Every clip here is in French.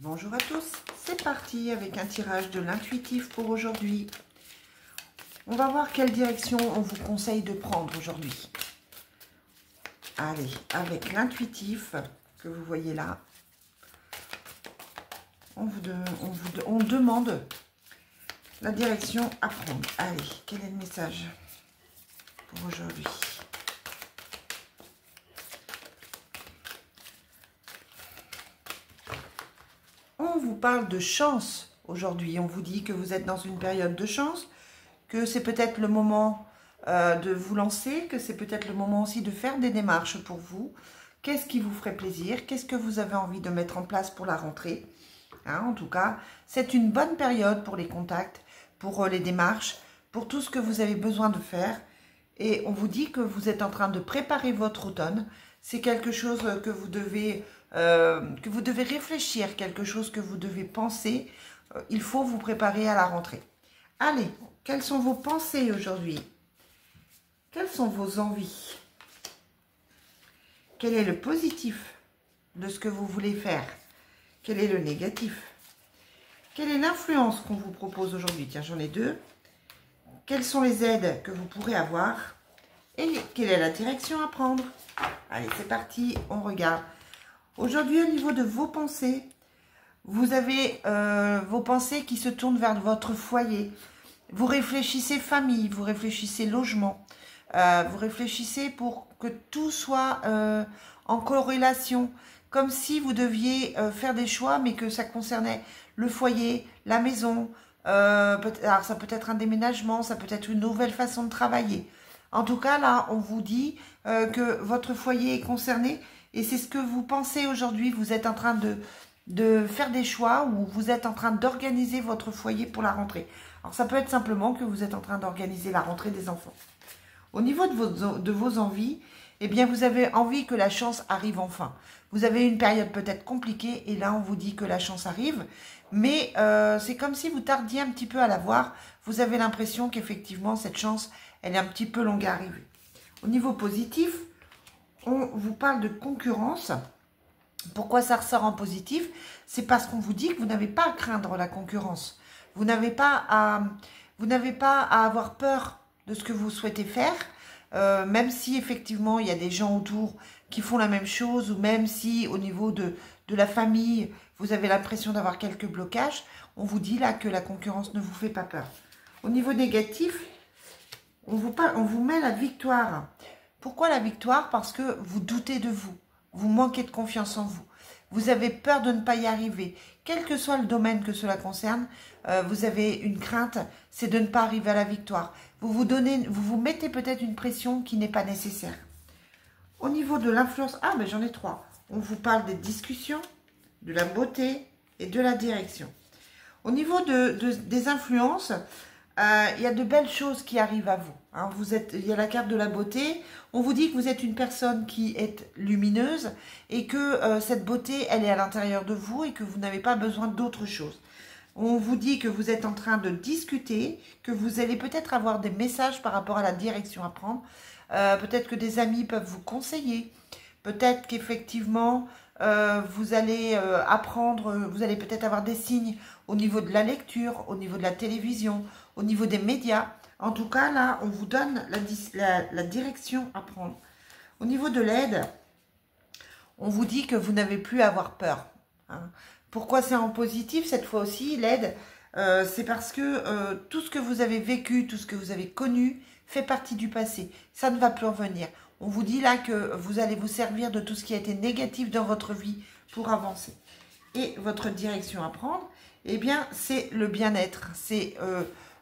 Bonjour à tous, c'est parti avec un tirage de l'intuitif pour aujourd'hui. On va voir quelle direction on vous conseille de prendre aujourd'hui. Allez, avec l'intuitif que vous voyez là, on demande la direction à prendre. Allez, quel est le message pour aujourd'hui ? On vous parle de chance aujourd'hui. On vous dit que vous êtes dans une période de chance, que c'est peut-être le moment de vous lancer, que c'est peut-être le moment aussi de faire des démarches pour vous. Qu'est-ce qui vous ferait plaisir? Qu'est-ce que vous avez envie de mettre en place pour la rentrée? En tout cas, c'est une bonne période pour les contacts, pour les démarches, pour tout ce que vous avez besoin de faire. Et on vous dit que vous êtes en train de préparer votre automne. C'est quelque chose que vous devez réfléchir, quelque chose que vous devez penser. Il faut vous préparer à la rentrée. Allez, quelles sont vos pensées aujourd'hui? Quelles sont vos envies? Quel est le positif de ce que vous voulez faire? Quel est le négatif? Quelle est l'influence qu'on vous propose aujourd'hui? Tiens, j'en ai deux. Quelles sont les aides que vous pourrez avoir? Et quelle est la direction à prendre? Allez, c'est parti, on regarde. Aujourd'hui, au niveau de vos pensées, vous avez vos pensées qui se tournent vers votre foyer. Vous réfléchissez famille, vous réfléchissez logement. Vous réfléchissez pour que tout soit en corrélation. Comme si vous deviez faire des choix, mais que ça concernait le foyer, la maison. Alors, ça peut être un déménagement, ça peut être une nouvelle façon de travailler. En tout cas, là, on vous dit que votre foyer est concerné et c'est ce que vous pensez aujourd'hui. Vous êtes en train de faire des choix ou vous êtes en train d'organiser votre foyer pour la rentrée. Alors, ça peut être simplement que vous êtes en train d'organiser la rentrée des enfants. Au niveau de vos envies, eh bien, vous avez envie que la chance arrive enfin. Vous avez une période peut-être compliquée et là, on vous dit que la chance arrive. Mais c'est comme si vous tardiez un petit peu à la voir. Vous avez l'impression qu'effectivement, cette chance, elle est un petit peu longue à arriver. Au niveau positif, on vous parle de concurrence. Pourquoi ça ressort en positif? C'est parce qu'on vous dit que vous n'avez pas à craindre la concurrence. Vous n'avez pas à avoir peur de ce que vous souhaitez faire, même si effectivement il y a des gens autour qui font la même chose, ou même si au niveau de la famille, vous avez l'impression d'avoir quelques blocages, on vous dit là que la concurrence ne vous fait pas peur. Au niveau négatif, on vous met la victoire. Pourquoi la victoire? Parce que vous doutez de vous, vous manquez de confiance en vous. Vous avez peur de ne pas y arriver. Quel que soit le domaine que cela concerne, vous avez une crainte, c'est de ne pas arriver à la victoire. Vous vous mettez peut-être une pression qui n'est pas nécessaire. Au niveau de l'influence, ben j'en ai trois. On vous parle des discussions, de la beauté et de la direction. Au niveau des influences, il y a de belles choses qui arrivent à vous. Il y a la carte de la beauté. On vous dit que vous êtes une personne qui est lumineuse et que cette beauté, elle est à l'intérieur de vous et que vous n'avez pas besoin d'autre chose. On vous dit que vous êtes en train de discuter, que vous allez peut-être avoir des messages par rapport à la direction à prendre. Peut-être que des amis peuvent vous conseiller. Peut-être qu'effectivement, vous allez apprendre, vous allez peut-être avoir des signes au niveau de la lecture, au niveau de la télévision, au niveau des médias. En tout cas, là, on vous donne la direction à prendre. Au niveau de l'aide, on vous dit que vous n'avez plus à avoir peur. Pourquoi c'est en positif cette fois aussi, l'aide? C'est parce que tout ce que vous avez vécu, tout ce que vous avez connu, fait partie du passé. Ça ne va plus revenir. On vous dit là que vous allez vous servir de tout ce qui a été négatif dans votre vie pour avancer. Et votre direction à prendre, eh bien, c'est le bien-être. C'est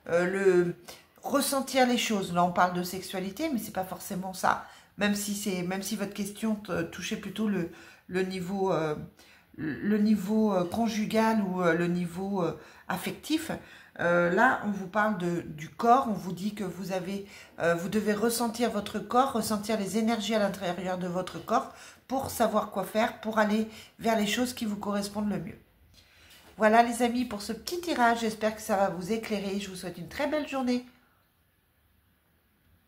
le ressentir les choses. Là, on parle de sexualité, mais c'est pas forcément ça. Même si votre question touchait plutôt le niveau conjugal ou le niveau affectif. Là, on vous parle du corps, on vous dit que vous devez ressentir votre corps, ressentir les énergies à l'intérieur de votre corps pour savoir quoi faire, pour aller vers les choses qui vous correspondent le mieux. Voilà les amis pour ce petit tirage, j'espère que ça va vous éclairer. Je vous souhaite une très belle journée.